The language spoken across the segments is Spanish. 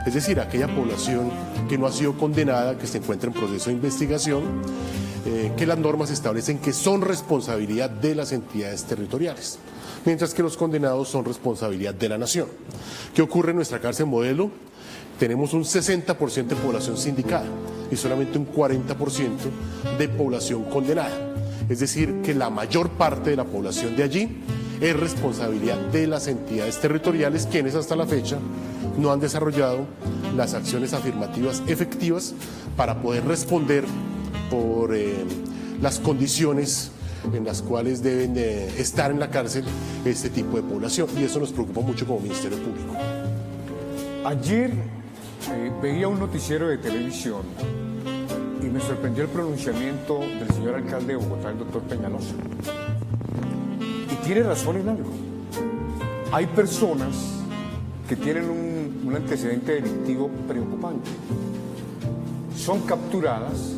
es decir, aquella población que no ha sido condenada, que se encuentra en proceso de investigación, que las normas establecen que son responsabilidad de las entidades territoriales, mientras que los condenados son responsabilidad de la nación. ¿Qué ocurre en nuestra cárcel modelo? Tenemos un 60% de población sindicada y solamente un 40% de población condenada. Es decir, que la mayor parte de la población de allí es responsabilidad de las entidades territoriales, quienes hasta la fecha no han desarrollado las acciones afirmativas efectivas para poder responder por las condiciones en las cuales deben estar en la cárcel este tipo de población, y eso nos preocupa mucho como Ministerio Público. Ayer veía un noticiero de televisión y me sorprendió el pronunciamiento del señor alcalde de Bogotá, el doctor Peñalosa. Y tiene razón en algo. Hay personas que tienen un antecedente delictivo preocupante. Son capturadas,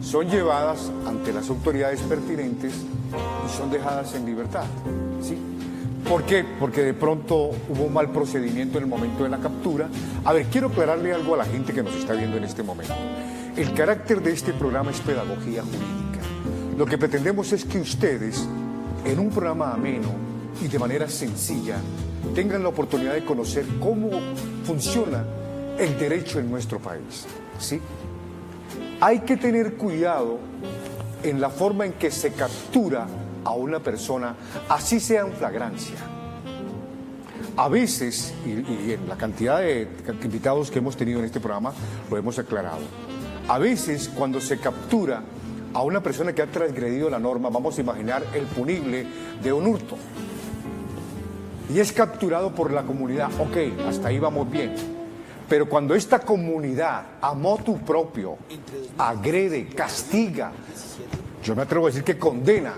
son llevadas ante las autoridades pertinentes y son dejadas en libertad. ¿Sí? ¿Por qué? Porque de pronto hubo un mal procedimiento en el momento de la captura. A ver, quiero aclararle algo a la gente que nos está viendo en este momento. El carácter de este programa es pedagogía jurídica. Lo que pretendemos es que ustedes, en un programa ameno y de manera sencilla, tengan la oportunidad de conocer cómo funciona el derecho en nuestro país. ¿Sí? Hay que tener cuidado en la forma en que se captura a una persona, así sea en flagrancia. A veces, y en la cantidad de invitados que hemos tenido en este programa, lo hemos aclarado. A veces, cuando se captura a una persona que ha transgredido la norma, vamos a imaginar el punible de un hurto, y es capturado por la comunidad, ok, hasta ahí vamos bien. Pero cuando esta comunidad, a motu propio, agrede, castiga, yo me atrevo a decir que condena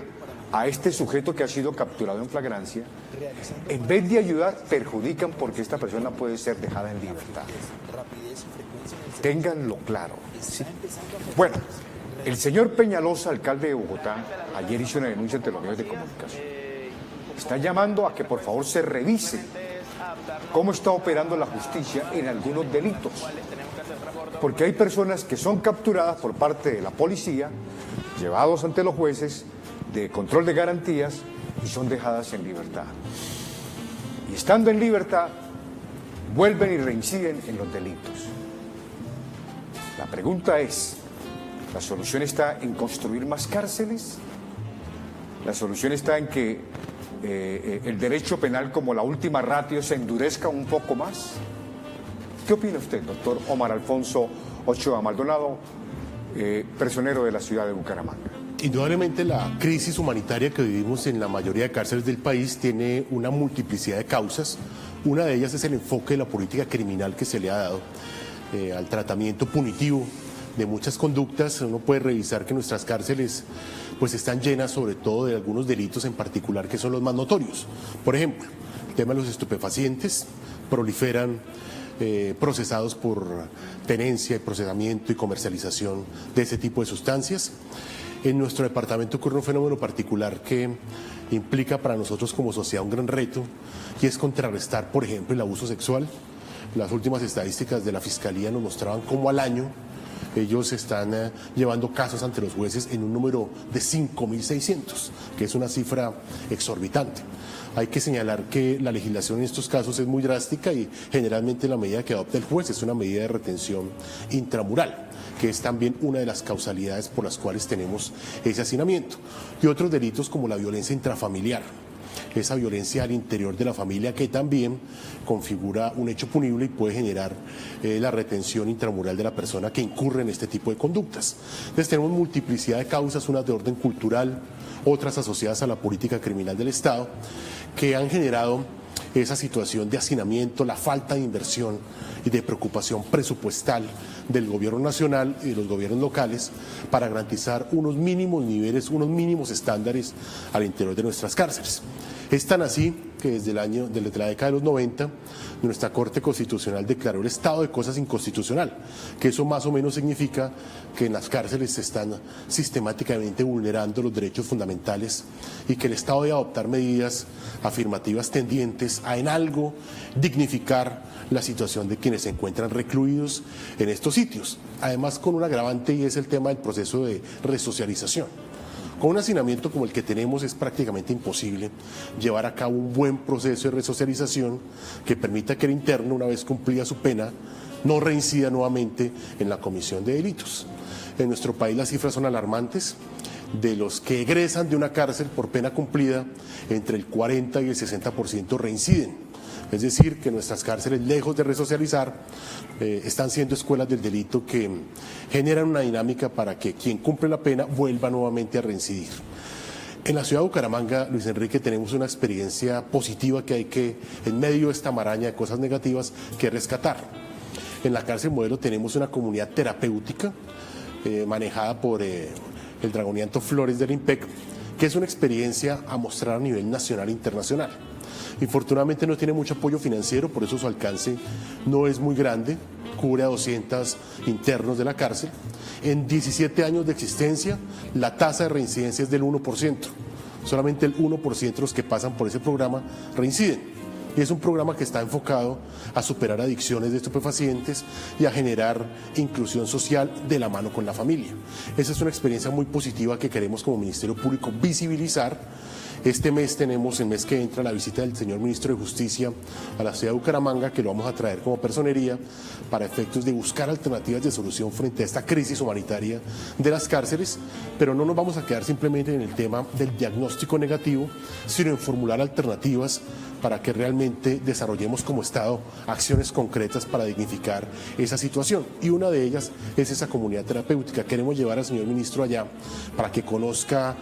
a este sujeto que ha sido capturado en flagrancia, en vez de ayudar, perjudican porque esta persona puede ser dejada en libertad. Ténganlo claro. ¿Sí? Bueno, el señor Peñalosa, alcalde de Bogotá, ayer hizo una denuncia ante los medios de comunicación. Está llamando a que por favor se revise cómo está operando la justicia en algunos delitos. Porque hay personas que son capturadas por parte de la policía, llevados ante los jueces de control de garantías y son dejadas en libertad. Y estando en libertad, vuelven y reinciden en los delitos. La pregunta es, ¿la solución está en construir más cárceles? ¿La solución está en que el derecho penal como la última ratio se endurezca un poco más? ¿Qué opina usted, doctor Omar Alfonso Ochoa Maldonado, personero de la ciudad de Bucaramanga? Indudablemente la crisis humanitaria que vivimos en la mayoría de cárceles del país tiene una multiplicidad de causas. Una de ellas es el enfoque de la política criminal que se le ha dado al tratamiento punitivo de muchas conductas. Uno puede revisar que nuestras cárceles pues están llenas sobre todo de algunos delitos en particular que son los más notorios. Por ejemplo, el tema de los estupefacientes, proliferan procesados por tenencia, procesamiento y comercialización de ese tipo de sustancias. En nuestro departamento ocurre un fenómeno particular que implica para nosotros como sociedad un gran reto, y es contrarrestar, por ejemplo, el abuso sexual. Las últimas estadísticas de la Fiscalía nos mostraban cómo al año ellos están llevando casos ante los jueces en un número de 5.600, que es una cifra exorbitante. Hay que señalar que la legislación en estos casos es muy drástica y generalmente la medida que adopta el juez es una medida de retención intramural, que es también una de las causalidades por las cuales tenemos ese hacinamiento. Y otros delitos como la violencia intrafamiliar, esa violencia al interior de la familia, que también configura un hecho punible y puede generar la retención intramural de la persona que incurre en este tipo de conductas. Entonces tenemos multiplicidad de causas, unas de orden cultural, otras asociadas a la política criminal del Estado, que han generado esa situación de hacinamiento, la falta de inversión y de preocupación presupuestal del gobierno nacional y de los gobiernos locales para garantizar unos mínimos niveles, unos mínimos estándares al interior de nuestras cárceles. Es tan así que desde la década de los 90, nuestra Corte Constitucional declaró el estado de cosas inconstitucional, que eso más o menos significa que en las cárceles se están sistemáticamente vulnerando los derechos fundamentales y que el Estado debe adoptar medidas afirmativas tendientes a en algo dignificar la situación de quienes se encuentran recluidos en estos sitios. Además, con un agravante, y es el tema del proceso de resocialización. Con un hacinamiento como el que tenemos es prácticamente imposible llevar a cabo un buen proceso de resocialización que permita que el interno, una vez cumplida su pena, no reincida nuevamente en la comisión de delitos. En nuestro país las cifras son alarmantes. De los que egresan de una cárcel por pena cumplida, entre el 40 y el 60% reinciden. Es decir, que nuestras cárceles, lejos de resocializar, están siendo escuelas del delito que generan una dinámica para que quien cumple la pena vuelva nuevamente a reincidir. En la ciudad de Bucaramanga, Luis Enrique, tenemos una experiencia positiva que hay que, en medio de esta maraña de cosas negativas, que rescatar. En la cárcel Modelo tenemos una comunidad terapéutica manejada por el dragonianto Flores del IMPEC, que es una experiencia a mostrar a nivel nacional e internacional. Infortunadamente no tiene mucho apoyo financiero, por eso su alcance no es muy grande, cubre a 200 internos de la cárcel. En 17 años de existencia, la tasa de reincidencia es del 1%. Solamente el 1% de los que pasan por ese programa reinciden. Y es un programa que está enfocado a superar adicciones de estupefacientes y a generar inclusión social de la mano con la familia. Esa es una experiencia muy positiva que queremos como Ministerio Público visibilizar. Este mes tenemos, el mes que entra, la visita del señor Ministro de Justicia a la ciudad de Bucaramanga, que lo vamos a traer como personería para efectos de buscar alternativas de solución frente a esta crisis humanitaria de las cárceles, pero no nos vamos a quedar simplemente en el tema del diagnóstico negativo, sino en formular alternativas para que realmente desarrollemos como Estado acciones concretas para dignificar esa situación. Y una de ellas es esa comunidad terapéutica. Queremos llevar al señor ministro allá para que conozca,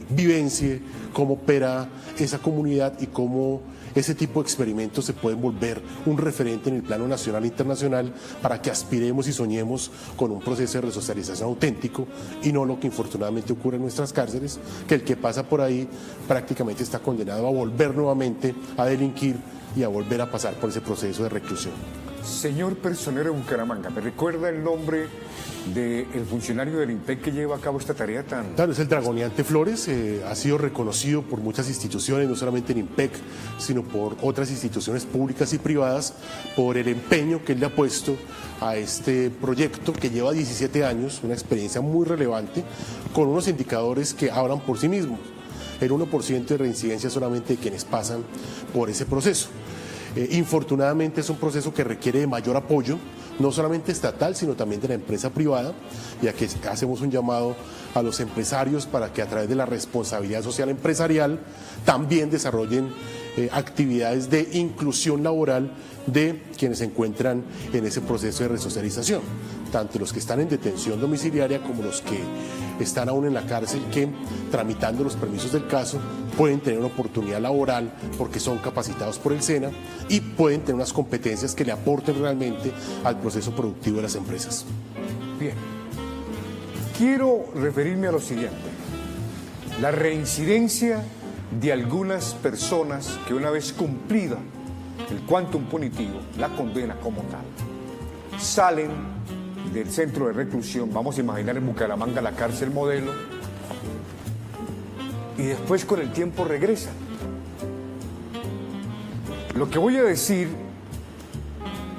vivencie cómo opera esa comunidad y cómo ese tipo de experimentos se pueden volver un referente en el plano nacional e internacional para que aspiremos y soñemos con un proceso de resocialización auténtico y no lo que infortunadamente ocurre en nuestras cárceles, que el que pasa por ahí prácticamente está condenado a volver nuevamente a delinquir y a volver a pasar por ese proceso de reclusión. Señor personero de Bucaramanga, ¿me recuerda el nombre del funcionario del IMPEC que lleva a cabo esta tarea tan...? Claro, es el dragoniante Flores, ha sido reconocido por muchas instituciones, no solamente en IMPEC, sino por otras instituciones públicas y privadas, por el empeño que él le ha puesto a este proyecto que lleva 17 años, una experiencia muy relevante, con unos indicadores que hablan por sí mismos. El 1% de reincidencia solamente de quienes pasan por ese proceso. Infortunadamente es un proceso que requiere de mayor apoyo, no solamente estatal, sino también de la empresa privada, y aquí hacemos un llamado a los empresarios para que a través de la responsabilidad social empresarial también desarrollen actividades de inclusión laboral de quienes se encuentran en ese proceso de resocialización, tanto los que están en detención domiciliaria como los que están aún en la cárcel, que tramitando los permisos del caso pueden tener una oportunidad laboral porque son capacitados por el SENA y pueden tener unas competencias que le aporten realmente al proceso productivo de las empresas. Bien, quiero referirme a lo siguiente: la reincidencia de algunas personas que una vez cumplida el quantum punitivo, la condena como tal, salen del centro de reclusión, vamos a imaginar en Bucaramanga la cárcel Modelo, y después con el tiempo regresan. Lo que voy a decir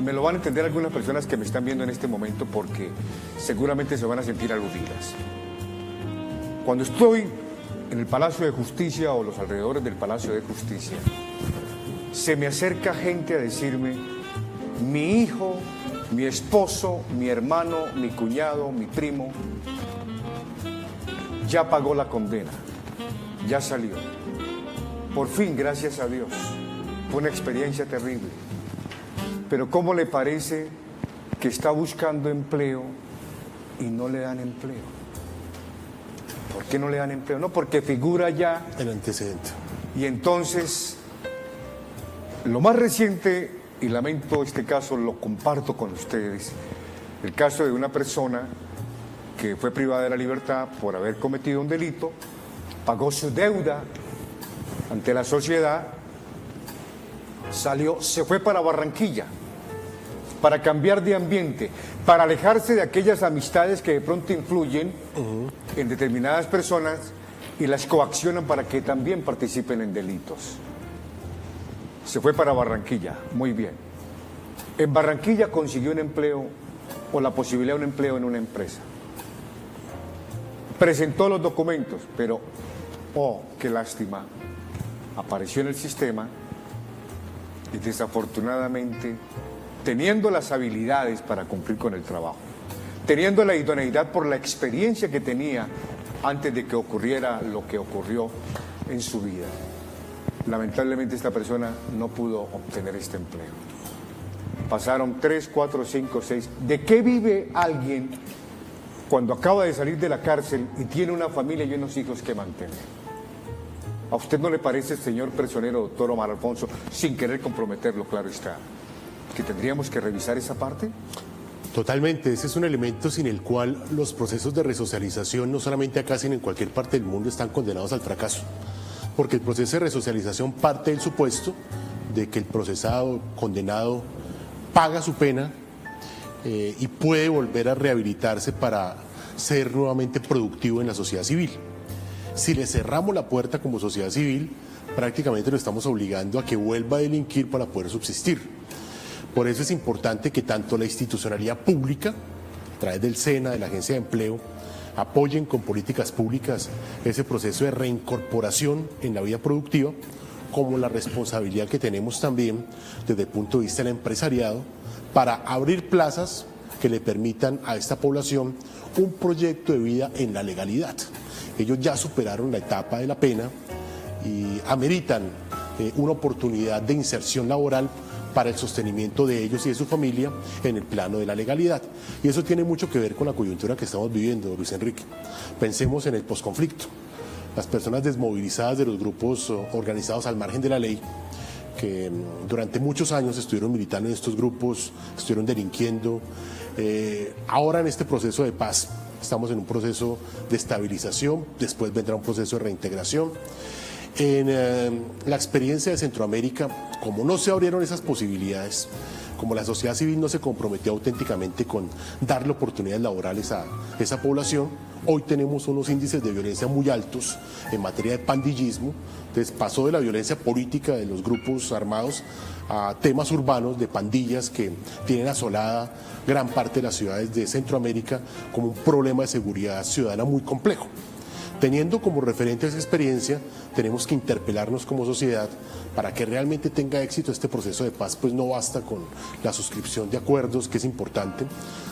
me lo van a entender algunas personas que me están viendo en este momento porque seguramente se van a sentir aludidas. Cuando estoy en el Palacio de Justicia o los alrededores del Palacio de Justicia, se me acerca gente a decirme: mi hijo, mi esposo, mi hermano, mi cuñado, mi primo, ya pagó la condena, ya salió. Por fin, gracias a Dios. Fue una experiencia terrible. Pero ¿cómo le parece que está buscando empleo y no le dan empleo? ¿Por qué no le dan empleo? No, porque figura ya el antecedente. Y entonces, lo más reciente, y lamento este caso, lo comparto con ustedes, el caso de una persona que fue privada de la libertad por haber cometido un delito, pagó su deuda ante la sociedad, se fue para Barranquilla, para cambiar de ambiente, para alejarse de aquellas amistades que de pronto influyen en determinadas personas y las coaccionan para que también participen en delitos. Se fue para Barranquilla, muy bien. En Barranquilla consiguió un empleo o la posibilidad de un empleo en una empresa. Presentó los documentos, pero, oh, qué lástima, apareció en el sistema y desafortunadamente, teniendo las habilidades para cumplir con el trabajo, teniendo la idoneidad por la experiencia que tenía antes de que ocurriera lo que ocurrió en su vida, lamentablemente esta persona no pudo obtener este empleo. Pasaron 3, 4, 5, 6. ¿De qué vive alguien cuando acaba de salir de la cárcel y tiene una familia y unos hijos que mantener? ¿A usted no le parece, señor personero, doctor Omar Alfonso, sin querer comprometerlo, claro está, que tendríamos que revisar esa parte? Totalmente, ese es un elemento sin el cual los procesos de resocialización, no solamente acá, sino en cualquier parte del mundo, están condenados al fracaso. Porque el proceso de resocialización parte del supuesto de que el procesado, condenado, paga su pena y puede volver a rehabilitarse para ser nuevamente productivo en la sociedad civil. Si le cerramos la puerta como sociedad civil, prácticamente lo estamos obligando a que vuelva a delinquir para poder subsistir. Por eso es importante que tanto la institucionalidad pública, a través del SENA, de la Agencia de Empleo, apoyen con políticas públicas ese proceso de reincorporación en la vida productiva, como la responsabilidad que tenemos también desde el punto de vista del empresariado para abrir plazas que le permitan a esta población un proyecto de vida en la legalidad. Ellos ya superaron la etapa de la pena y ameritan una oportunidad de inserción laboral para el sostenimiento de ellos y de su familia en el plano de la legalidad. Y eso tiene mucho que ver con la coyuntura que estamos viviendo, Luis Enrique. Pensemos en el posconflicto. Las personas desmovilizadas de los grupos organizados al margen de la ley, que durante muchos años estuvieron militando en estos grupos, estuvieron delinquiendo. Ahora en este proceso de paz, estamos en un proceso de estabilización, después vendrá un proceso de reintegración. En la experiencia de Centroamérica, como no se abrieron esas posibilidades, como la sociedad civil no se comprometió auténticamente con darle oportunidades laborales a esa población, hoy tenemos unos índices de violencia muy altos en materia de pandillismo. Entonces pasó de la violencia política de los grupos armados a temas urbanos de pandillas que tienen asolada gran parte de las ciudades de Centroamérica como un problema de seguridad ciudadana muy complejo. Teniendo como referente esa experiencia, tenemos que interpelarnos como sociedad para que realmente tenga éxito este proceso de paz. Pues no basta con la suscripción de acuerdos, que es importante,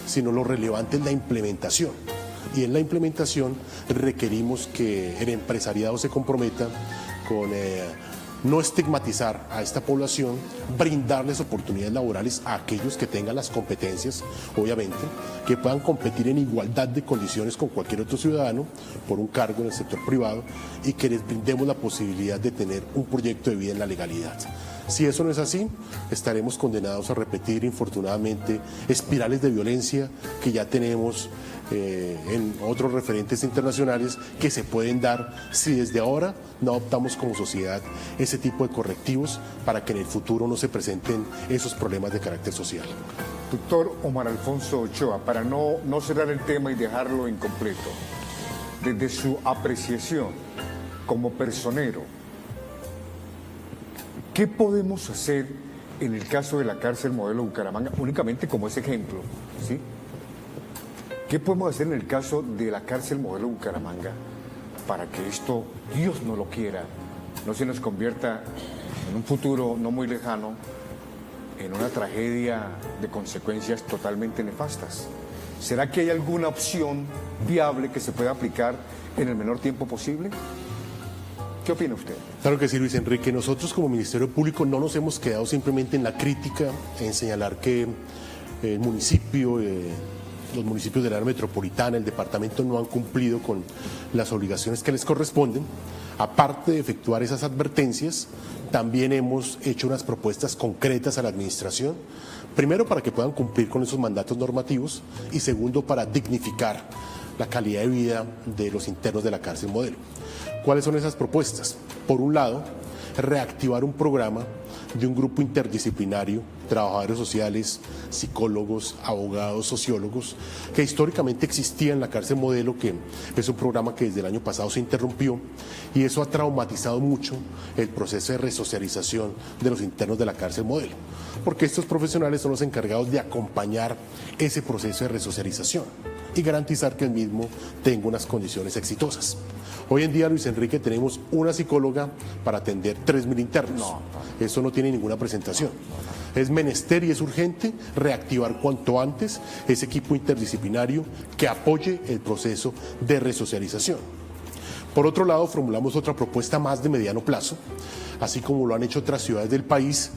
sino lo relevante es la implementación. Y en la implementación requerimos que el empresariado se comprometa con no estigmatizar a esta población, brindarles oportunidades laborales a aquellos que tengan las competencias, obviamente, que puedan competir en igualdad de condiciones con cualquier otro ciudadano por un cargo en el sector privado y que les brindemos la posibilidad de tener un proyecto de vida en la legalidad. Si eso no es así, estaremos condenados a repetir, infortunadamente, espirales de violencia que ya tenemos en otros referentes internacionales que se pueden dar si desde ahora no adoptamos como sociedad ese tipo de correctivos para que en el futuro no se presenten esos problemas de carácter social. Doctor Omar Alfonso Ochoa, para no cerrar el tema y dejarlo incompleto, desde su apreciación como personero, ¿qué podemos hacer en el caso de la cárcel modelo Bucaramanga? Únicamente como ese ejemplo, ¿sí? ¿Qué podemos hacer en el caso de la cárcel modelo Bucaramanga para que esto, Dios no lo quiera, no se nos convierta en un futuro no muy lejano en una tragedia de consecuencias totalmente nefastas? ¿Será que hay alguna opción viable que se pueda aplicar en el menor tiempo posible? ¿Qué opina usted? Claro que sí, Luis Enrique. Nosotros como Ministerio Público no nos hemos quedado simplemente en la crítica, en señalar que el municipio, los municipios del área metropolitana, el departamento no han cumplido con las obligaciones que les corresponden. Aparte de efectuar esas advertencias, también hemos hecho unas propuestas concretas a la administración, primero para que puedan cumplir con esos mandatos normativos y segundo para dignificar la calidad de vida de los internos de la cárcel modelo. ¿Cuáles son esas propuestas? Por un lado, reactivar un programa de un grupo interdisciplinario, trabajadores sociales, psicólogos, abogados, sociólogos, que históricamente existía en la cárcel Modelo, que es un programa que desde el año pasado se interrumpió, y eso ha traumatizado mucho el proceso de resocialización de los internos de la cárcel Modelo, porque estos profesionales son los encargados de acompañar ese proceso de resocialización y garantizar que el mismo tenga unas condiciones exitosas. Hoy en día, Luis Enrique, tenemos una psicóloga para atender 3.000 internos. Eso no tiene ninguna presentación. Es menester y es urgente reactivar cuanto antes ese equipo interdisciplinario que apoye el proceso de resocialización. Por otro lado, formulamos otra propuesta más de mediano plazo, así como lo han hecho otras ciudades del país,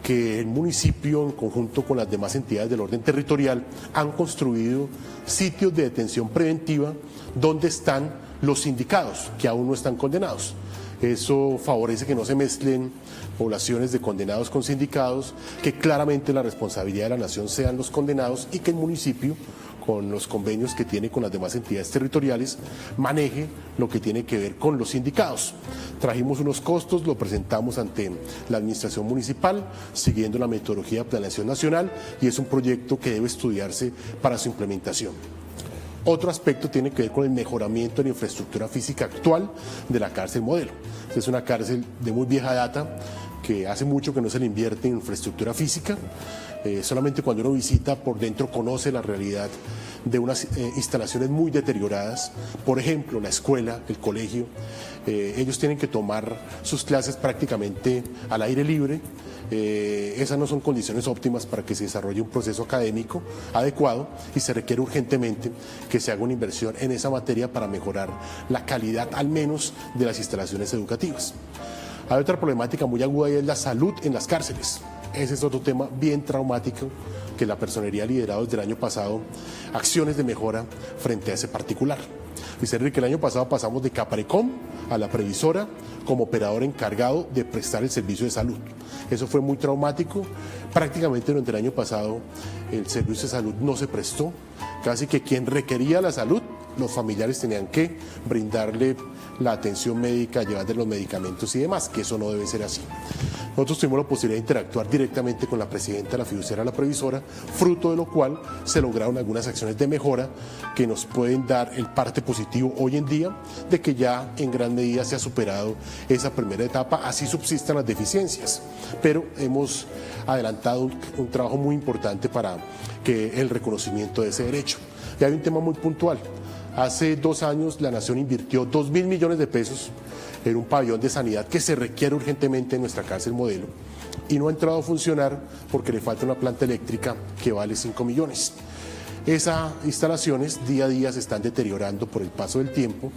que el municipio, en conjunto con las demás entidades del orden territorial, han construido sitios de detención preventiva donde están los sindicados, que aún no están condenados. Eso favorece que no se mezclen poblaciones de condenados con sindicados, que claramente la responsabilidad de la nación sean los condenados y que el municipio, con los convenios que tiene con las demás entidades territoriales, maneje lo que tiene que ver con los sindicados. Trajimos unos costos, lo presentamos ante la administración municipal, siguiendo la metodología de planeación nacional, y es un proyecto que debe estudiarse para su implementación. Otro aspecto tiene que ver con el mejoramiento de la infraestructura física actual de la cárcel Modelo. Es una cárcel de muy vieja data, que hace mucho que no se le invierte en infraestructura física. Solamente cuando uno visita por dentro conoce la realidad de unas instalaciones muy deterioradas. Por ejemplo, la escuela, el colegio, ellos tienen que tomar sus clases prácticamente al aire libre. Esas no son condiciones óptimas para que se desarrolle un proceso académico adecuado, y se requiere urgentemente que se haga una inversión en esa materia para mejorar la calidad, al menos, de las instalaciones educativas. Hay otra problemática muy aguda, y es la salud en las cárceles. Ese es otro tema bien traumático, que la personería ha liderado desde el año pasado acciones de mejora frente a ese particular. Luis Enrique, el año pasado pasamos de Caprecom a la Previsora como operador encargado de prestar el servicio de salud. Eso fue muy traumático. Prácticamente durante el año pasado el servicio de salud no se prestó. Casi que quien requería la salud, los familiares tenían que brindarle la atención médica, llevarle los medicamentos y demás, que eso no debe ser así. Nosotros tuvimos la posibilidad de interactuar directamente con la presidenta de la fiduciaria, la Previsora, fruto de lo cual se lograron algunas acciones de mejora que nos pueden dar el parte positivo hoy en día de que ya en gran medida se ha superado esa primera etapa, así subsistan las deficiencias, pero hemos adelantado un trabajo muy importante para que el reconocimiento de ese derecho. Y hay un tema muy puntual. Hace 2 años la Nación invirtió 2.000 millones de pesos en un pabellón de sanidad que se requiere urgentemente en nuestra cárcel Modelo, y no ha entrado a funcionar porque le falta una planta eléctrica que vale 5 millones. Esas instalaciones día a día se están deteriorando por el paso del tiempo,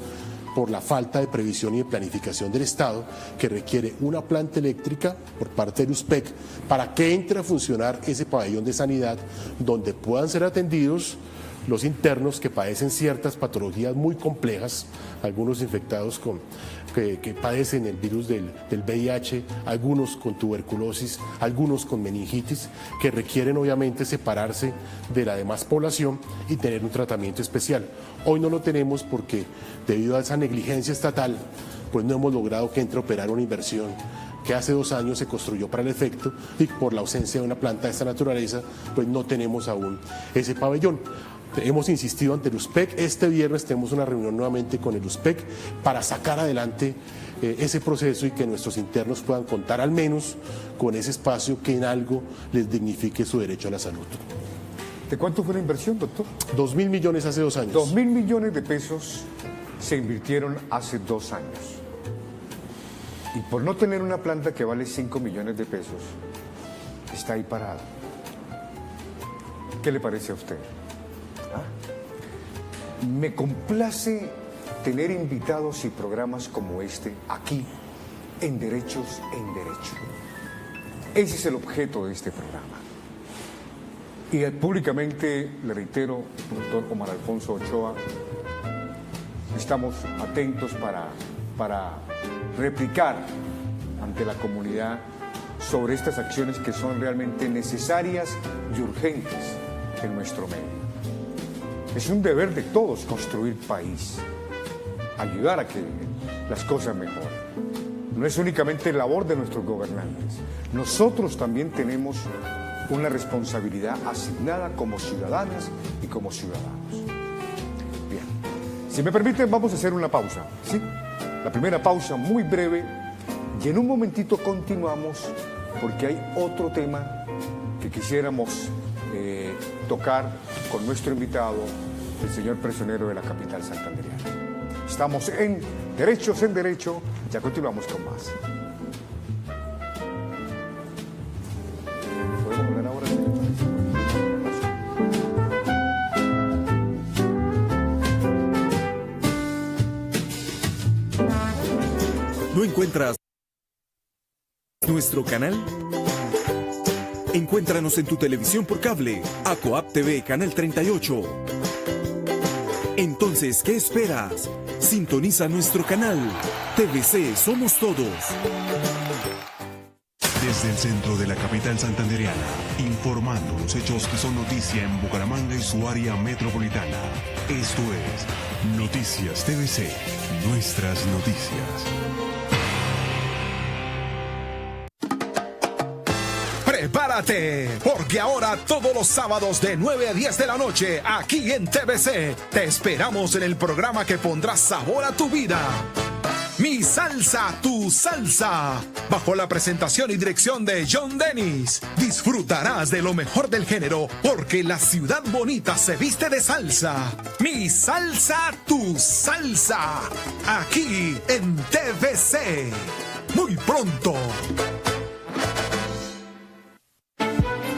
por la falta de previsión y de planificación del Estado, que requiere una planta eléctrica por parte del USPEC para que entre a funcionar ese pabellón de sanidad, donde puedan ser atendidos los internos que padecen ciertas patologías muy complejas, algunos infectados que padecen el virus del VIH, algunos con tuberculosis, algunos con meningitis, que requieren obviamente separarse de la demás población y tener un tratamiento especial. Hoy no lo tenemos porque debido a esa negligencia estatal, pues no hemos logrado que entre a operar una inversión que hace 2 años se construyó para el efecto, y por la ausencia de una planta de esta naturaleza, pues no tenemos aún ese pabellón. Hemos insistido ante el USPEC. Este viernes tenemos una reunión nuevamente con el USPEC para sacar adelante ese proceso y que nuestros internos puedan contar al menos con ese espacio que en algo les dignifique su derecho a la salud. ¿De cuánto fue la inversión, doctor? 2.000 millones hace 2 años. 2.000 millones de pesos se invirtieron hace 2 años. Y por no tener una planta que vale 5 millones de pesos, está ahí parada. ¿Qué le parece a usted? Me complace tener invitados y programas como este aquí, en Derechos en Derecho. Ese es el objeto de este programa. Y públicamente le reitero, doctor Omar Alfonso Ochoa, estamos atentos para replicar ante la comunidad sobre estas acciones que son realmente necesarias y urgentes en nuestro medio. Es un deber de todos construir país, ayudar a que las cosas mejoren. no es únicamente labor de nuestros gobernantes. Nosotros también tenemos una responsabilidad asignada como ciudadanas y como ciudadanos. Bien, si me permiten, vamos a hacer una pausa, ¿sí? La primera pausa muy breve y en un momentito continuamos porque hay otro tema que quisiéramos tocar con nuestro invitado, el señor personero de la capital santandereana. Estamos en Derechos en Derecho, ya continuamos con más. ¿Podemos hablar ahora, señor? ¿No encuentras nuestro canal? Encuéntranos en tu televisión por cable, Acoap TV Canal 38. Entonces, ¿qué esperas? Sintoniza nuestro canal. TVC Somos Todos. Desde el centro de la capital santandereana, informando los hechos que son noticia en Bucaramanga y su área metropolitana. Esto es Noticias TVC, nuestras noticias. Prepárate, porque ahora todos los sábados de 9 a 10 de la noche, aquí en TVC, te esperamos en el programa que pondrá sabor a tu vida. Mi salsa, tu salsa. Bajo la presentación y dirección de John Dennis, disfrutarás de lo mejor del género, porque la ciudad bonita se viste de salsa. Mi salsa, tu salsa. Aquí en TVC. Muy pronto.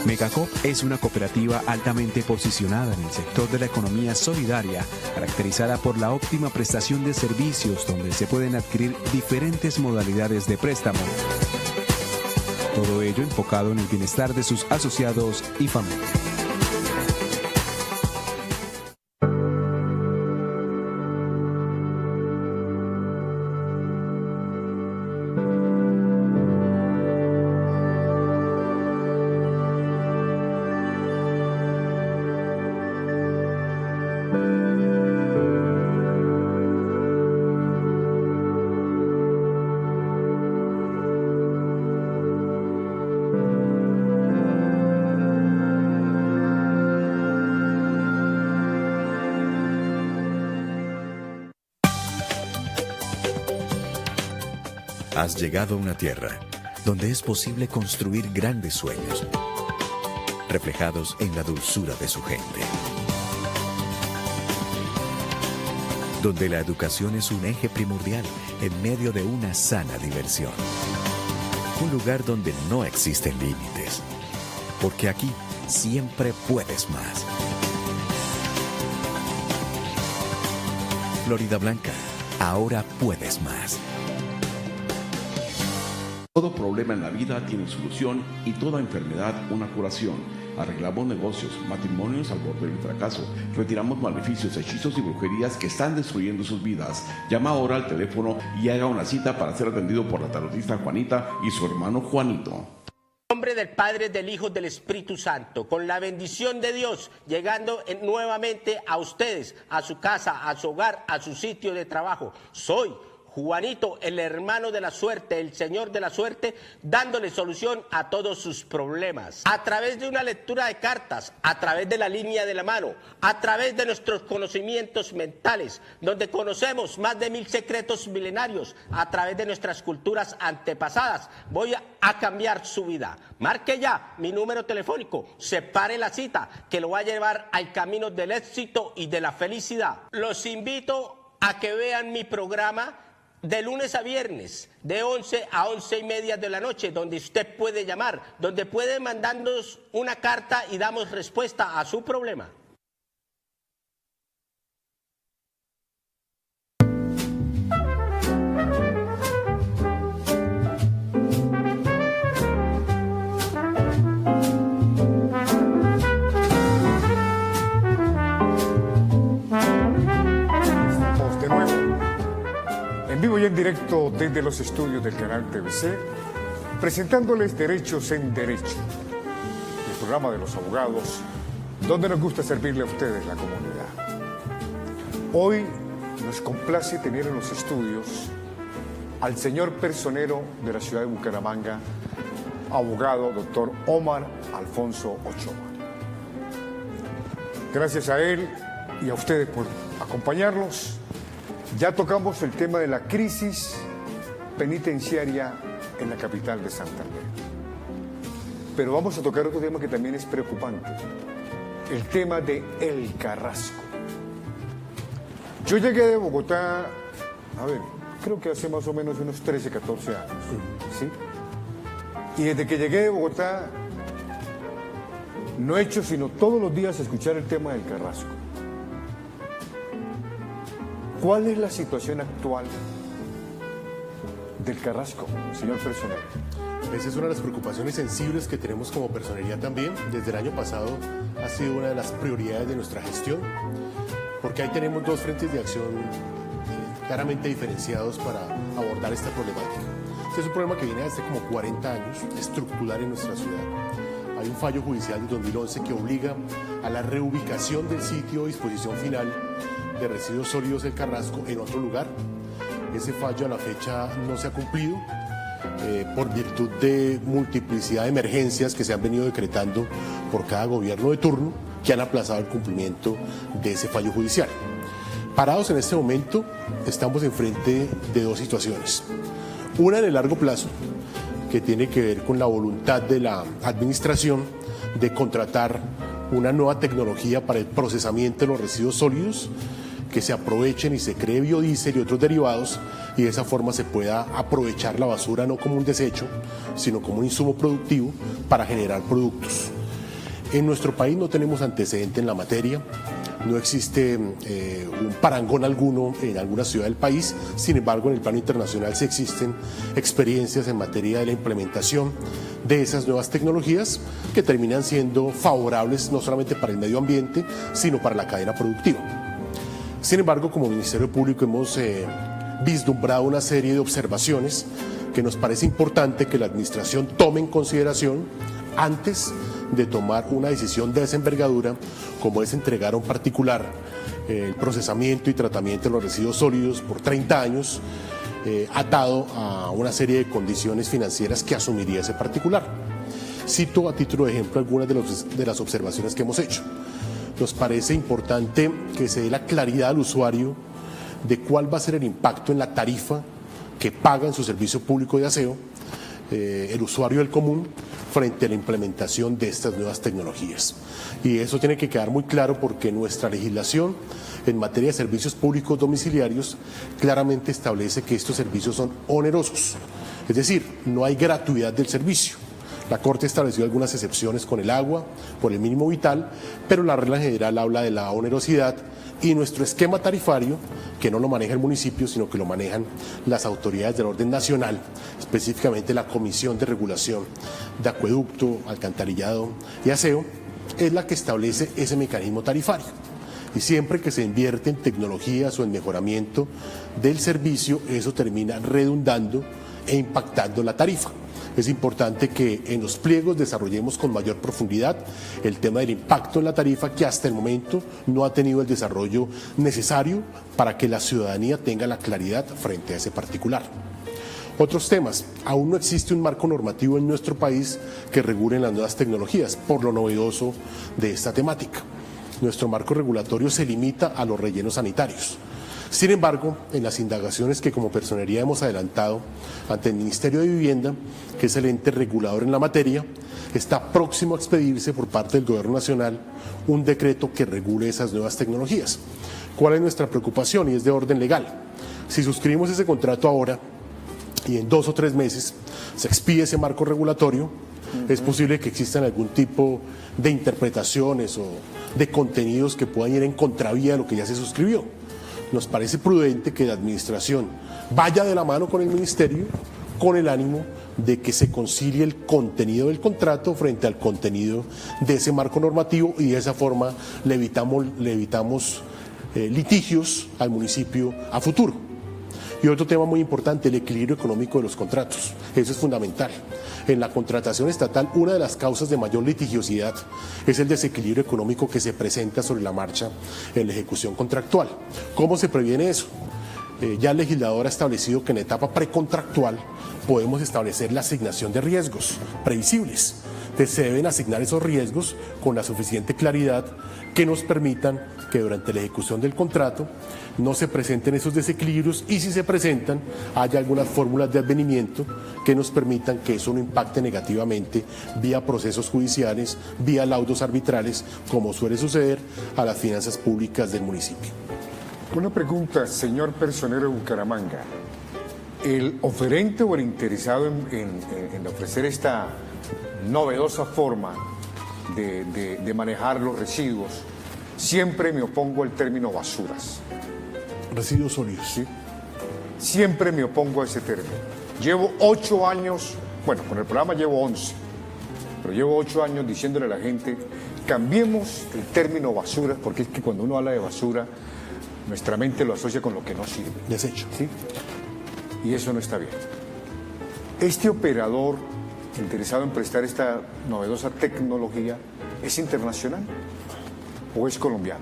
Megacoop es una cooperativa altamente posicionada en el sector de la economía solidaria, caracterizada por la óptima prestación de servicios donde se pueden adquirir diferentes modalidades de préstamo. Todo ello enfocado en el bienestar de sus asociados y familia. Has llegado a una tierra donde es posible construir grandes sueños, reflejados en la dulzura de su gente. Donde la educación es un eje primordial en medio de una sana diversión. Un lugar donde no existen límites, porque aquí siempre puedes más. Florida Blanca, ahora puedes más. Todo problema en la vida tiene solución y toda enfermedad una curación. Arreglamos negocios, matrimonios al borde del fracaso. Retiramos maleficios, hechizos y brujerías que están destruyendo sus vidas. Llama ahora al teléfono y haga una cita para ser atendido por la tarotista Juanita y su hermano Juanito. En nombre del Padre, del Hijo, del Espíritu Santo, con la bendición de Dios, llegando nuevamente a ustedes, a su casa, a su hogar, a su sitio de trabajo. Soy Juanito, el hermano de la suerte, el señor de la suerte, dándole solución a todos sus problemas. A través de una lectura de cartas, a través de la línea de la mano, a través de nuestros conocimientos mentales, donde conocemos más de 1000 secretos milenarios, a través de nuestras culturas antepasadas, voy a cambiar su vida. Marque ya mi número telefónico, separe la cita, que lo va a llevar al camino del éxito y de la felicidad. Los invito a que vean mi programa de lunes a viernes, de 11 a 11:30 de la noche, donde usted puede llamar, donde puede mandarnos una carta y damos respuesta a su problema. Estamos de nuevo en vivo y en directo desde los estudios del canal TVC, presentándoles Derechos en Derecho, el programa de los abogados, donde nos gusta servirle a ustedes, la comunidad. Hoy nos complace tener en los estudios al señor personero de la ciudad de Bucaramanga, abogado doctor Omar Alfonso Ochoa. Gracias a él y a ustedes por acompañarnos. Ya tocamos el tema de la crisis penitenciaria en la capital de Santander. Pero vamos a tocar otro tema que también es preocupante, el tema de El Carrasco. Yo llegué de Bogotá, creo que hace más o menos unos 13, 14 años, ¿sí? Y desde que llegué de Bogotá, no he hecho sino todos los días escuchar el tema del Carrasco. ¿Cuál es la situación actual del Carrasco, señor personero? Esa es una de las preocupaciones sensibles que tenemos como personería también. Desde el año pasado ha sido una de las prioridades de nuestra gestión, porque ahí tenemos dos frentes de acción claramente diferenciados para abordar esta problemática. Este es un problema que viene desde como 40 años, estructural en nuestra ciudad. Hay un fallo judicial de 2011 que obliga a la reubicación del sitio de disposición final de residuos sólidos del Carrasco en otro lugar. Ese fallo a la fecha no se ha cumplido por virtud de multiplicidad de emergencias que se han venido decretando por cada gobierno de turno que han aplazado el cumplimiento de ese fallo judicial. Parados en este momento, estamos enfrente de dos situaciones. Una en el largo plazo, que tiene que ver con la voluntad de la administración de contratar una nueva tecnología para el procesamiento de los residuos sólidos, que se aprovechen y se cree biodiesel y otros derivados, y de esa forma se pueda aprovechar la basura no como un desecho, sino como un insumo productivo para generar productos. En nuestro país no tenemos antecedente en la materia, no existe un parangón alguno en alguna ciudad del país. Sin embargo, en el plano internacional sí existen experiencias en materia de la implementación de esas nuevas tecnologías que terminan siendo favorables no solamente para el medio ambiente, sino para la cadena productiva. Sin embargo, como Ministerio Público hemos vislumbrado una serie de observaciones que nos parece importante que la Administración tome en consideración antes de tomar una decisión de esa envergadura, como es entregar a un particular el procesamiento y tratamiento de los residuos sólidos por 30 años, atado a una serie de condiciones financieras que asumiría ese particular. Cito a título de ejemplo algunas de las observaciones que hemos hecho. Nos parece importante que se dé la claridad al usuario de cuál va a ser el impacto en la tarifa que paga en su servicio público de aseo el usuario del común frente a la implementación de estas nuevas tecnologías. Y eso tiene que quedar muy claro porque nuestra legislación en materia de servicios públicos domiciliarios claramente establece que estos servicios son onerosos, es decir, no hay gratuidad del servicio. La Corte estableció algunas excepciones con el agua, por el mínimo vital, pero la regla general habla de la onerosidad y nuestro esquema tarifario, que no lo maneja el municipio, sino que lo manejan las autoridades del orden nacional, específicamente la Comisión de Regulación de Acueducto, Alcantarillado y Aseo, es la que establece ese mecanismo tarifario. Y siempre que se invierte en tecnologías o en mejoramiento del servicio, eso termina redundando e impactando la tarifa. Es importante que en los pliegos desarrollemos con mayor profundidad el tema del impacto en la tarifa, que hasta el momento no ha tenido el desarrollo necesario para que la ciudadanía tenga la claridad frente a ese particular. Otros temas. Aún no existe un marco normativo en nuestro país que regule las nuevas tecnologías, por lo novedoso de esta temática. Nuestro marco regulatorio se limita a los rellenos sanitarios. Sin embargo, en las indagaciones que como personería hemos adelantado ante el Ministerio de Vivienda, que es el ente regulador en la materia, está próximo a expedirse por parte del Gobierno Nacional un decreto que regule esas nuevas tecnologías. ¿Cuál es nuestra preocupación? Y es de orden legal. Si suscribimos ese contrato ahora y en 2 o 3 meses se expide ese marco regulatorio, es posible que existan algún tipo de interpretaciones o de contenidos que puedan ir en contravía de lo que ya se suscribió. Nos parece prudente que la administración vaya de la mano con el ministerio con el ánimo de que se concilie el contenido del contrato frente al contenido de ese marco normativo y de esa forma le evitamos litigios al municipio a futuro. Y otro tema muy importante, el equilibrio económico de los contratos. Eso es fundamental. En la contratación estatal, una de las causas de mayor litigiosidad es el desequilibrio económico que se presenta sobre la marcha en la ejecución contractual. ¿Cómo se previene eso? Ya el legislador ha establecido que en etapa precontractual podemos establecer la asignación de riesgos previsibles. Entonces se deben asignar esos riesgos con la suficiente claridad que nos permitan que durante la ejecución del contrato no se presenten esos desequilibrios y si se presentan haya algunas fórmulas de advenimiento que nos permitan que eso no impacte negativamente vía procesos judiciales, vía laudos arbitrales, como suele suceder a las finanzas públicas del municipio. Una pregunta, señor personero de Bucaramanga. ¿El oferente o el interesado en ofrecer esta novedosa forma de manejar los residuos, siempre me opongo al término basuras? Residuos sólidos. ¿Sí? Siempre me opongo a ese término. Llevo 8 años, bueno, con el programa llevo 11, pero llevo 8 años diciéndole a la gente, cambiemos el término basuras, porque es que cuando uno habla de basura, nuestra mente lo asocia con lo que no sirve. Desecho. ¿Sí? Y eso no está bien. Este operador interesado en prestar esta novedosa tecnología, ¿es internacional o es colombiano?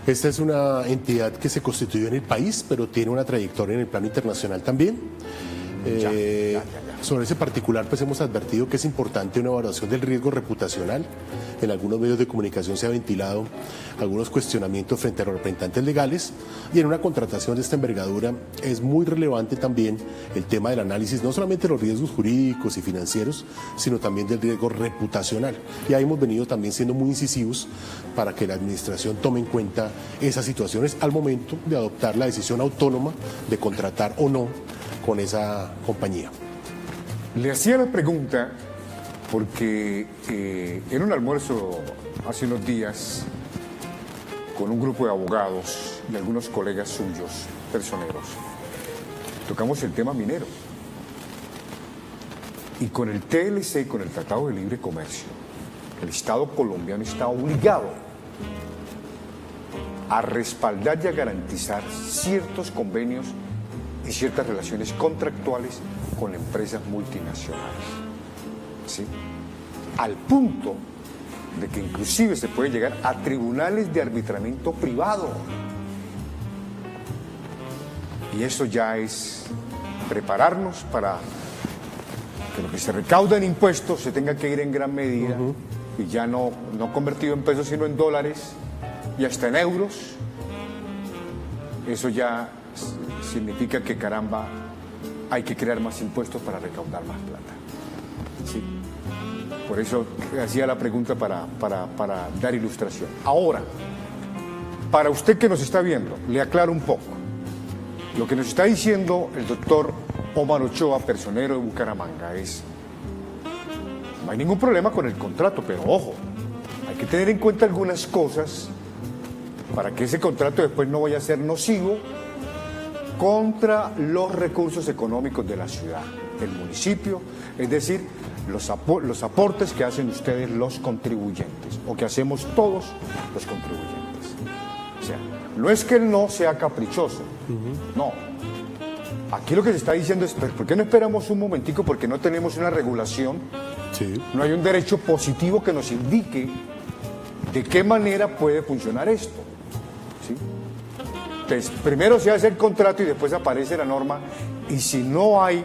Esta es una entidad que se constituyó en el país, pero tiene una trayectoria en el plano internacional también. Sobre ese particular, pues hemos advertido que es importante una evaluación del riesgo reputacional. En algunos medios de comunicación se ha ventilado algunos cuestionamientos frente a los representantes legales y en una contratación de esta envergadura es muy relevante también el tema del análisis, no solamente de los riesgos jurídicos y financieros, sino también del riesgo reputacional. Y ahí hemos venido también siendo muy incisivos para que la administración tome en cuenta esas situaciones al momento de adoptar la decisión autónoma de contratar o no con esa compañía. Le hacía la pregunta porque en un almuerzo hace unos días con un grupo de abogados y algunos colegas suyos, personeros, tocamos el tema minero. Y con el TLC, con el Tratado de Libre Comercio, el Estado colombiano está obligado a respaldar y a garantizar ciertos convenios y ciertas relaciones contractuales con empresas multinacionales, ¿sí? Al punto de que inclusive se puede llegar a tribunales de arbitramiento privado. Y eso ya es prepararnos para que lo que se recauda en impuestos se tenga que ir en gran medida y ya no convertido en pesos sino en dólares y hasta en euros. Eso ya significa que caramba hay que crear más impuestos para recaudar más plata. ¿Sí? Por eso hacía la pregunta para dar ilustración. Ahora, para usted que nos está viendo, le aclaro un poco. Lo que nos está diciendo el doctor Omar Ochoa, personero de Bucaramanga, es: no hay ningún problema con el contrato, pero ojo, hay que tener en cuenta algunas cosas para que ese contrato después no vaya a ser nocivo contra los recursos económicos de la ciudad, del municipio, es decir, los aportes que hacen ustedes los contribuyentes, o que hacemos todos los contribuyentes. O sea, no es que él no sea caprichoso, no. Aquí lo que se está diciendo es, ¿por qué no esperamos un momentico? Porque no tenemos una regulación, no hay un derecho positivo que nos indique de qué manera puede funcionar esto. ¿Sí? Entonces, primero se hace el contrato y después aparece la norma, y si no hay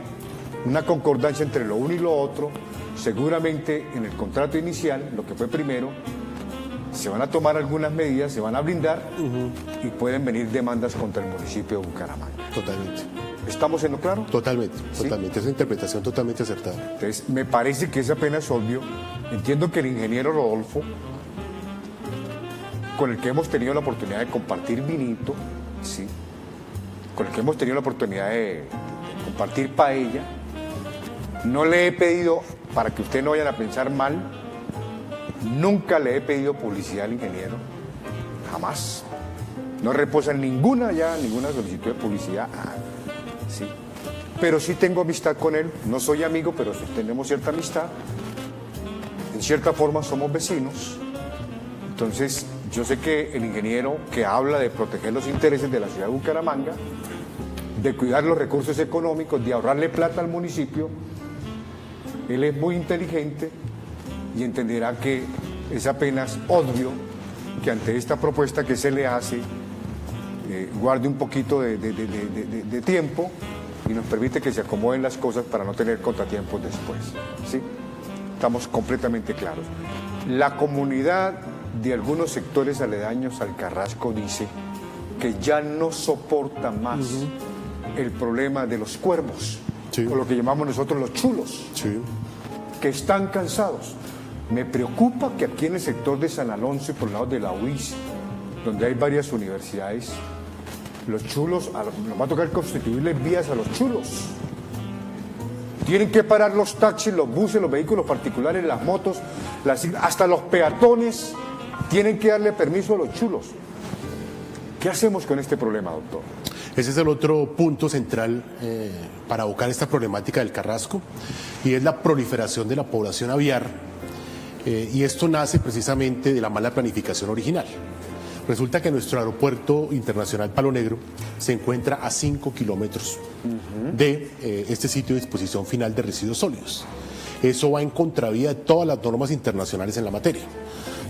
una concordancia entre lo uno y lo otro, seguramente en el contrato inicial, lo que fue primero, se van a tomar algunas medidas, se van a blindar y pueden venir demandas contra el municipio de Bucaramanga. Totalmente. ¿Estamos en lo claro? Totalmente, ¿Sí? totalmente. Es una interpretación totalmente acertada. Entonces, me parece que es apenas obvio. Entiendo que el ingeniero Rodolfo, con el que hemos tenido la oportunidad de compartir vinito, ¿sí? Con el que hemos tenido la oportunidad de compartir paella, no le he pedido, para que ustedes no vayan a pensar mal, nunca le he pedido publicidad al ingeniero, jamás. No reposa en ninguna solicitud de publicidad, ¿sí? Pero sí tengo amistad con él, no soy amigo, pero sí tenemos cierta amistad, en cierta forma somos vecinos. Entonces, yo sé que el ingeniero que habla de proteger los intereses de la ciudad de Bucaramanga, de cuidar los recursos económicos, de ahorrarle plata al municipio, él es muy inteligente y entenderá que es apenas obvio que ante esta propuesta que se le hace, guarde un poquito de tiempo y nos permite que se acomoden las cosas para no tener contratiempos después, ¿sí? Estamos completamente claros. La comunidad de algunos sectores aledaños al Carrasco dice que ya no soporta más el problema de los cuervos, sí, o lo que llamamos nosotros los chulos, sí, que están cansados. Me preocupa que aquí en el sector de San Alonso y por el lado de la UIS, donde hay varias universidades, los chulos, nos va a tocar constituirles vías a los chulos. Tienen que parar los taxis, los buses, los vehículos particulares, las motos, hasta los peatones tienen que darle permiso a los chulos. ¿Qué hacemos con este problema, doctor? Ese es el otro punto central para abocar esta problemática del Carrasco, y es la proliferación de la población aviar. Y esto nace precisamente de la mala planificación original. Resulta que nuestro aeropuerto internacional Palo Negro se encuentra a 5 kilómetros de este sitio de disposición final de residuos sólidos. Eso va en contravía de todas las normas internacionales en la materia.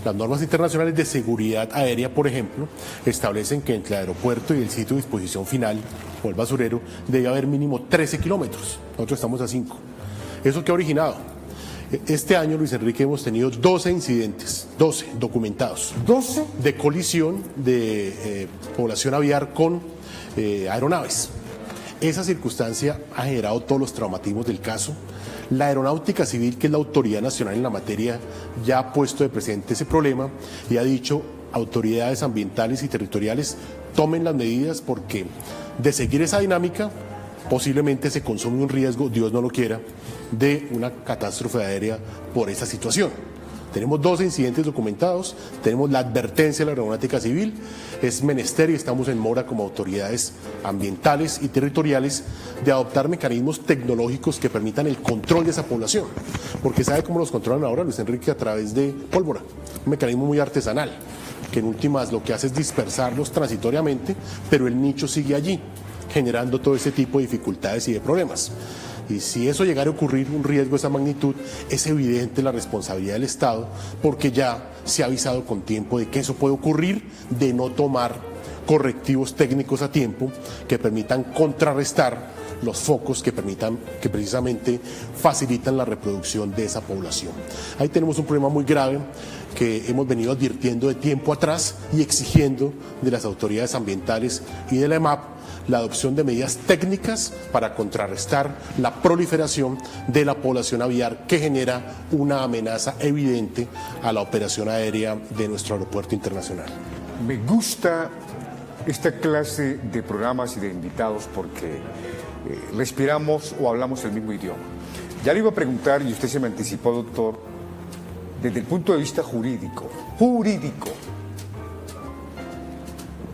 Las normas internacionales de seguridad aérea, por ejemplo, establecen que entre el aeropuerto y el sitio de disposición final, o el basurero, debe haber mínimo 13 kilómetros. Nosotros estamos a 5. ¿Eso qué ha originado? Este año, Luis Enrique, hemos tenido 12 incidentes, 12 documentados. ¿12? De colisión de población aviar con aeronaves. Esa circunstancia ha generado todos los traumatismos del caso. La Aeronáutica Civil, que es la autoridad nacional en la materia, ya ha puesto de presente ese problema y ha dicho: autoridades ambientales y territoriales, tomen las medidas, porque de seguir esa dinámica posiblemente se consume un riesgo, Dios no lo quiera, de una catástrofe aérea por esa situación. Tenemos 12 incidentes documentados, tenemos la advertencia de la Aeronáutica Civil, es menester, y estamos en mora como autoridades ambientales y territoriales, de adoptar mecanismos tecnológicos que permitan el control de esa población. Porque ¿sabe cómo los controlan ahora, Luis Enrique? A través de pólvora, un mecanismo muy artesanal, que en últimas lo que hace es dispersarlos transitoriamente, pero el nicho sigue allí, generando todo ese tipo de dificultades y de problemas. Y si eso llegara a ocurrir, un riesgo de esa magnitud, es evidente la responsabilidad del Estado, porque ya se ha avisado con tiempo de que eso puede ocurrir, de no tomar correctivos técnicos a tiempo que permitan contrarrestar los focos que precisamente facilitan la reproducción de esa población. Ahí tenemos un problema muy grave que hemos venido advirtiendo de tiempo atrás y exigiendo de las autoridades ambientales y de la EMAP la adopción de medidas técnicas para contrarrestar la proliferación de la población aviar, que genera una amenaza evidente a la operación aérea de nuestro aeropuerto internacional. Me gusta esta clase de programas y de invitados porque respiramos o hablamos el mismo idioma. Ya le iba a preguntar, y usted se me anticipó, doctor, desde el punto de vista jurídico,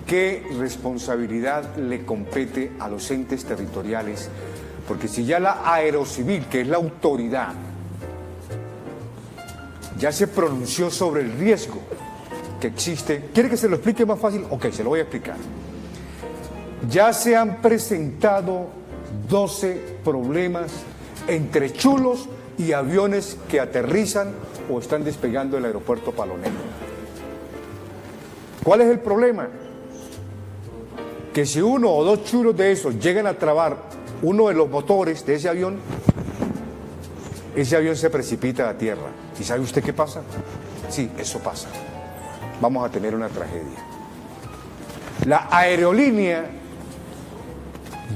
¿qué responsabilidad le compete a los entes territoriales? Porque si ya la Aerocivil, que es la autoridad, ya se pronunció sobre el riesgo que existe, ¿quiere que se lo explique más fácil? Ok, se lo voy a explicar. Ya se han presentado 12 problemas entre chulos y aviones que aterrizan o están despegando del aeropuerto Palo Negro. ¿Cuál es el problema? Que si uno o dos chulos de esos llegan a trabar uno de los motores de ese avión se precipita a tierra. ¿Y sabe usted qué pasa? Sí, eso pasa. Vamos a tener una tragedia. La aerolínea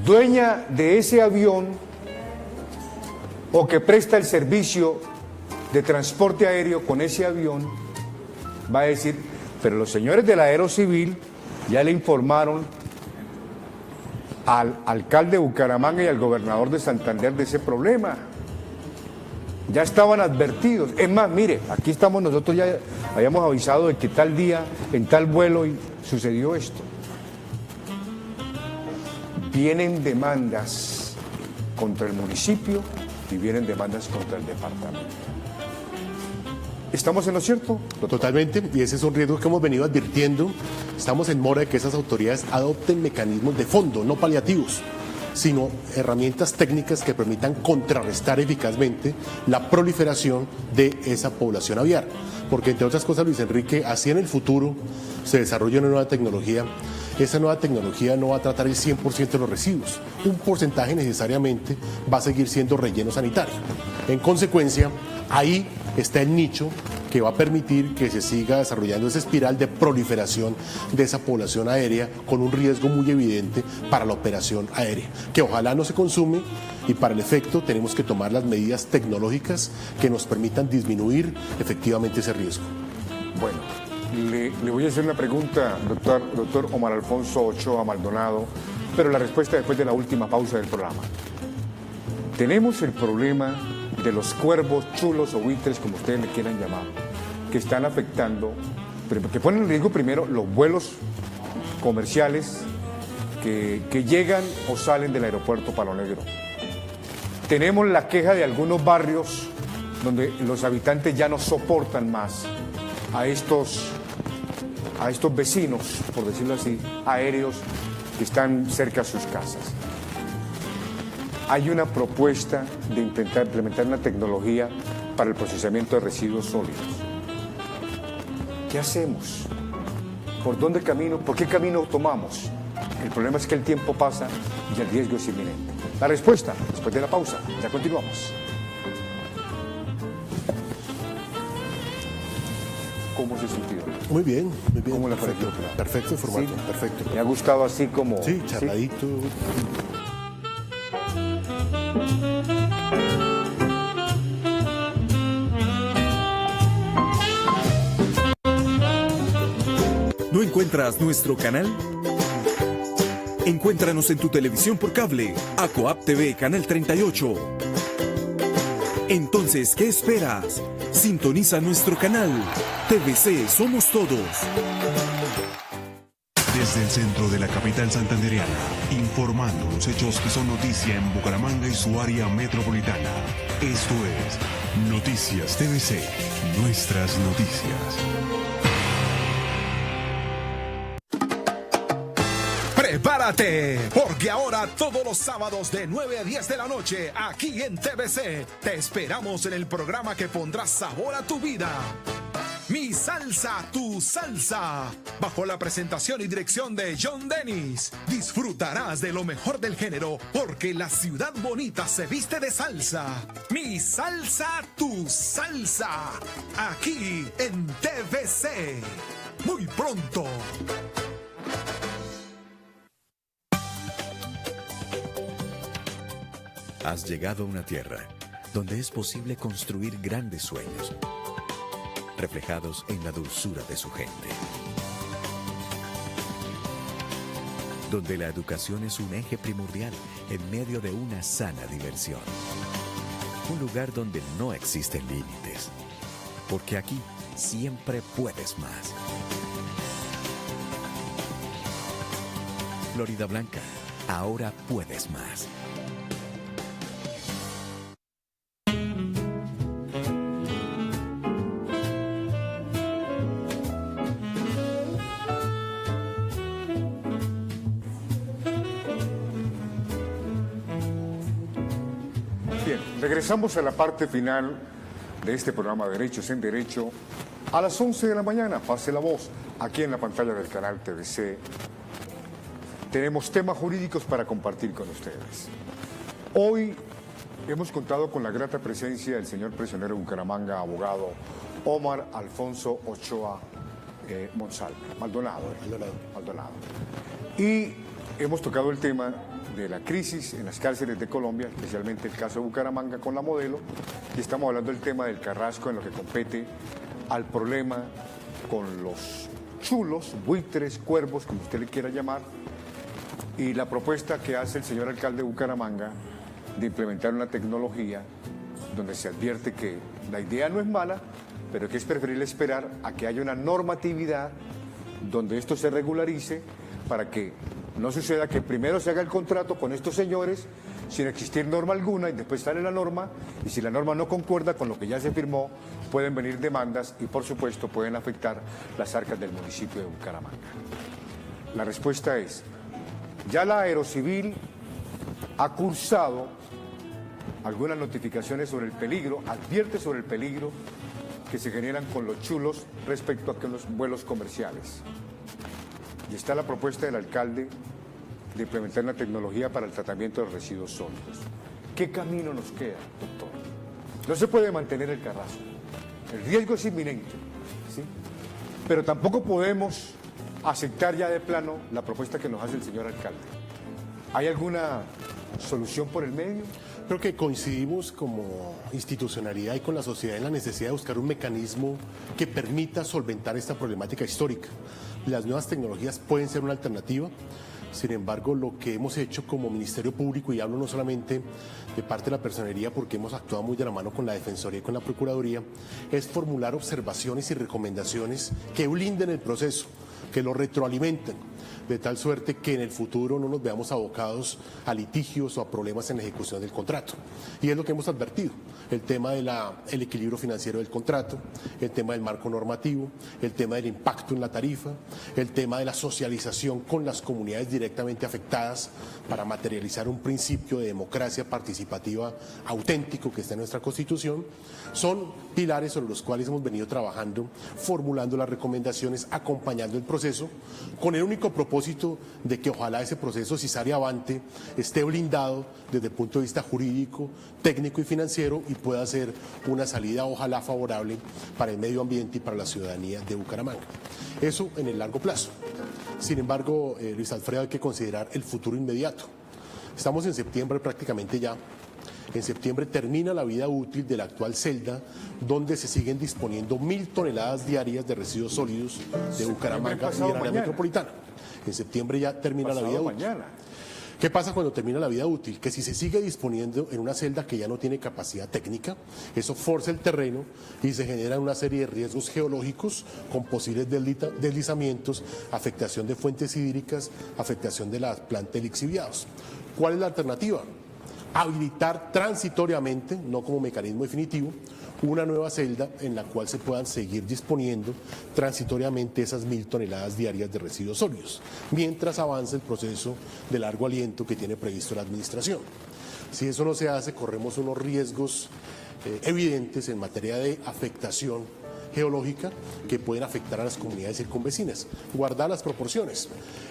dueña de ese avión o que presta el servicio de transporte aéreo con ese avión va a decir: pero los señores de la Aerocivil ya le informaron al alcalde de Bucaramanga y al gobernador de Santander de ese problema. Ya estaban advertidos. Es más, mire, aquí estamos, nosotros ya habíamos avisado de que tal día, en tal vuelo, y sucedió esto. Vienen demandas contra el municipio y vienen demandas contra el departamento. ¿Estamos en lo cierto, doctor? Totalmente, y ese es un riesgo que hemos venido advirtiendo. Estamos en mora de que esas autoridades adopten mecanismos de fondo, no paliativos, sino herramientas técnicas que permitan contrarrestar eficazmente la proliferación de esa población aviar. Porque, entre otras cosas, Luis Enrique, así en el futuro se desarrolla una nueva tecnología, esa nueva tecnología no va a tratar el 100% de los residuos. Un porcentaje necesariamente va a seguir siendo relleno sanitario. En consecuencia, ahí está el nicho que va a permitir que se siga desarrollando esa espiral de proliferación de esa población aérea con un riesgo muy evidente para la operación aérea, que ojalá no se consume, y para el efecto tenemos que tomar las medidas tecnológicas que nos permitan disminuir efectivamente ese riesgo. Bueno, le voy a hacer una pregunta, doctor Omar Alfonso Ochoa Maldonado, pero la respuesta después de la última pausa del programa. Tenemos el problema de los cuervos, chulos o buitres, como ustedes le quieran llamar, que están afectando, que ponen en riesgo primero los vuelos comerciales que llegan o salen del aeropuerto Palo Negro. Tenemos la queja de algunos barrios donde los habitantes ya no soportan más a estos vecinos, por decirlo así, aéreos que están cerca de sus casas. Hay una propuesta de intentar implementar una tecnología para el procesamiento de residuos sólidos. ¿Qué hacemos? ¿Por dónde camino? ¿Por qué camino tomamos? El problema es que el tiempo pasa y el riesgo es inminente. La respuesta, después de la pausa. Ya continuamos. ¿Cómo se sintió? Muy bien, muy bien. ¿Cómo la pareció? Perfecto el formato, Sí, perfecto. me ha gustado así como... Sí, charladito. ¿No encuentras nuestro canal? Encuéntranos en tu televisión por cable, Acoap TV Canal 38. Entonces, ¿qué esperas? Sintoniza nuestro canal. TVC Somos Todos. Desde el centro de la capital santandereana, informando los hechos que son noticia en Bucaramanga y su área metropolitana. Esto es Noticias TVC, nuestras noticias. ¡Prepárate! Porque ahora todos los sábados de 9 a 10 de la noche, aquí en TVC, te esperamos en el programa que pondrá sabor a tu vida. Mi salsa, tu salsa. Bajo la presentación y dirección de John Dennis, disfrutarás de lo mejor del género, porque la ciudad bonita se viste de salsa. Mi salsa, tu salsa. Aquí en TVC. Muy pronto. Has llegado a una tierra donde es posible construir grandes sueños, reflejados en la dulzura de su gente. Donde la educación es un eje primordial en medio de una sana diversión. Un lugar donde no existen límites, porque aquí siempre puedes más. Florida Blanca, ahora puedes más. Bien, regresamos a la parte final de este programa Derechos en Derecho. A las 11 de la mañana, pase la voz, aquí en la pantalla del canal TVC. Tenemos temas jurídicos para compartir con ustedes. Hoy hemos contado con la grata presencia del señor prisionero de Bucaramanga, abogado Omar Alfonso Ochoa Maldonado. Y hemos tocado el tema de la crisis en las cárceles de Colombia, especialmente el caso de Bucaramanga con la Modelo, y estamos hablando del tema del Carrasco en lo que compete al problema con los chulos, buitres, cuervos, como usted le quiera llamar, y la propuesta que hace el señor alcalde de Bucaramanga de implementar una tecnología donde se advierte que la idea no es mala, pero que es preferible esperar a que haya una normatividad donde esto se regularice para que no suceda que primero se haga el contrato con estos señores sin existir norma alguna y después sale la norma, y si la norma no concuerda con lo que ya se firmó, pueden venir demandas y por supuesto pueden afectar las arcas del municipio de Bucaramanga. La respuesta es, ya la Aerocivil ha cursado algunas notificaciones sobre el peligro, advierte sobre el peligro que se generan con los chulos respecto a que los vuelos comerciales. y está la propuesta del alcalde de implementar una tecnología para el tratamiento de residuos sólidos. ¿Qué camino nos queda, doctor? No se puede mantener el carrasco. El riesgo es inminente, ¿sí? Pero tampoco podemos aceptar ya de plano la propuesta que nos hace el señor alcalde. ¿Hay alguna solución por el medio? Creo que coincidimos como institucionalidad y con la sociedad en la necesidad de buscar un mecanismo que permita solventar esta problemática histórica. Las nuevas tecnologías pueden ser una alternativa. Sin embargo, lo que hemos hecho como Ministerio Público, y hablo no solamente de parte de la personería porque hemos actuado muy de la mano con la Defensoría y con la Procuraduría, es formular observaciones y recomendaciones que blinden el proceso, que lo retroalimenten, de tal suerte que en el futuro no nos veamos abocados a litigios o a problemas en la ejecución del contrato. Y es lo que hemos advertido, el tema del equilibrio financiero del contrato, el tema del marco normativo, el tema del impacto en la tarifa, el tema de la socialización con las comunidades directamente afectadas para materializar un principio de democracia participativa auténtico que está en nuestra Constitución, son pilares sobre los cuales hemos venido trabajando, formulando las recomendaciones, acompañando el proceso, con el único propósito de que ojalá ese proceso, si sale avante, esté blindado desde el punto de vista jurídico, técnico y financiero y pueda ser una salida ojalá favorable para el medio ambiente y para la ciudadanía de Bucaramanga. Eso en el largo plazo. Sin embargo, Luis Alfredo, hay que considerar el futuro inmediato. Estamos en septiembre prácticamente ya. En septiembre termina la vida útil de la actual celda, donde se siguen disponiendo 1.000 toneladas diarias de residuos sólidos de Bucaramanga y del área metropolitana. En septiembre ya termina la vida útil. ¿Qué pasa cuando termina la vida útil? Que si se sigue disponiendo en una celda que ya no tiene capacidad técnica, eso forza el terreno y se genera una serie de riesgos geológicos con posibles deslizamientos, afectación de fuentes hídricas, afectación de la planta de lixiviados. ¿Cuál es la alternativa? Habilitar transitoriamente, no como mecanismo definitivo, una nueva celda en la cual se puedan seguir disponiendo transitoriamente esas 1.000 toneladas diarias de residuos sólidos, mientras avanza el proceso de largo aliento que tiene previsto la Administración. Si eso no se hace, corremos unos riesgos evidentes en materia de afectación geológica que pueden afectar a las comunidades circunvecinas. Guardar las proporciones.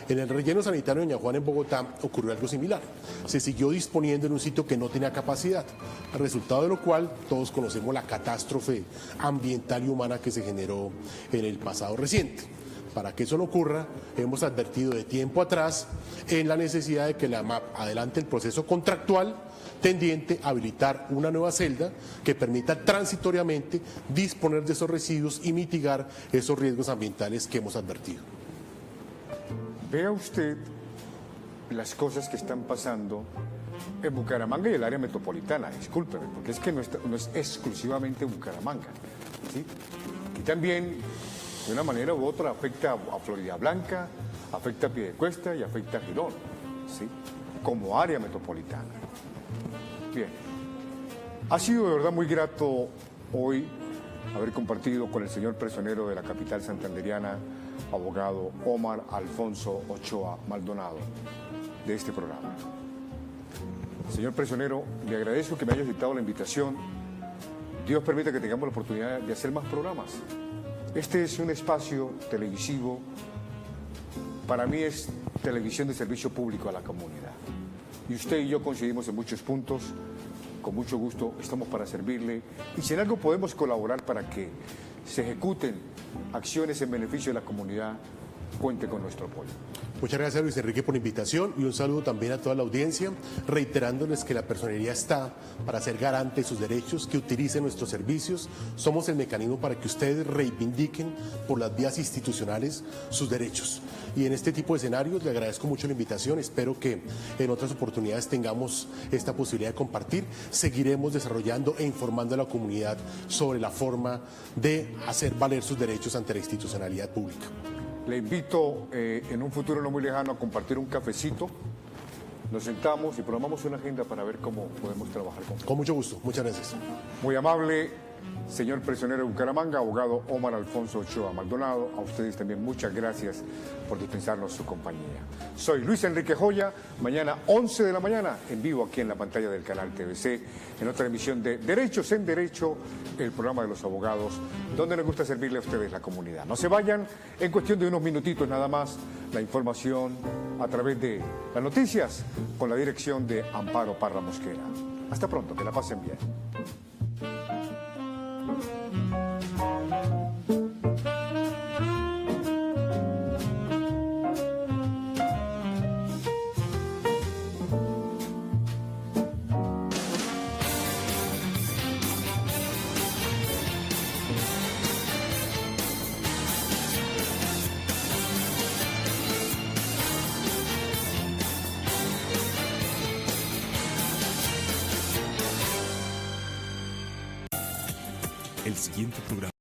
En el relleno sanitario de Doña Juana en Bogotá ocurrió algo similar. Se siguió disponiendo en un sitio que no tenía capacidad, al resultado de lo cual todos conocemos la catástrofe ambiental y humana que se generó en el pasado reciente. Para que eso no ocurra, hemos advertido de tiempo atrás en la necesidad de que la MAP adelante el proceso contractual tendiente a habilitar una nueva celda que permita transitoriamente disponer de esos residuos y mitigar esos riesgos ambientales que hemos advertido. Vea usted las cosas que están pasando en Bucaramanga y el área metropolitana, discúlpeme, porque es que no es exclusivamente Bucaramanga, ¿sí? Y también, de una manera u otra, afecta a Florida Blanca, afecta a Piedecuesta y afecta a Girón, ¿sí? Como área metropolitana. Bien, ha sido de verdad muy grato hoy haber compartido con el señor personero de la capital santanderiana, abogado Omar Alfonso Ochoa Maldonado, de este programa. Señor personero, le agradezco que me haya aceptado la invitación. Dios permita que tengamos la oportunidad de hacer más programas. Este es un espacio televisivo, para mí es televisión de servicio público a la comunidad. Y usted y yo coincidimos en muchos puntos, con mucho gusto estamos para servirle. Y si en algo podemos colaborar para que se ejecuten acciones en beneficio de la comunidad, cuente con nuestro apoyo. Muchas gracias, Luis Enrique, por la invitación y un saludo también a toda la audiencia, reiterándoles que la personería está para ser garante de sus derechos, que utilicen nuestros servicios. Somos el mecanismo para que ustedes reivindiquen por las vías institucionales sus derechos. Y en este tipo de escenarios le agradezco mucho la invitación. Espero que en otras oportunidades tengamos esta posibilidad de compartir. Seguiremos desarrollando e informando a la comunidad sobre la forma de hacer valer sus derechos ante la institucionalidad pública. Le invito en un futuro no muy lejano a compartir un cafecito. Nos sentamos y programamos una agenda para ver cómo podemos trabajar con mucho gusto. Muchas gracias. Muy amable, señor prisionero de Bucaramanga, abogado Omar Alfonso Ochoa Maldonado. A ustedes también muchas gracias por dispensarnos su compañía. Soy Luis Enrique Joya. Mañana 11 de la mañana en vivo aquí en la pantalla del canal TVC en otra emisión de Derechos en Derecho, el programa de los abogados, donde nos gusta servirle a ustedes, la comunidad. No se vayan, en cuestión de unos minutitos nada más la información a través de las noticias con la dirección de Amparo Parra Mosquera. Hasta pronto, que la pasen bien. El siguiente programa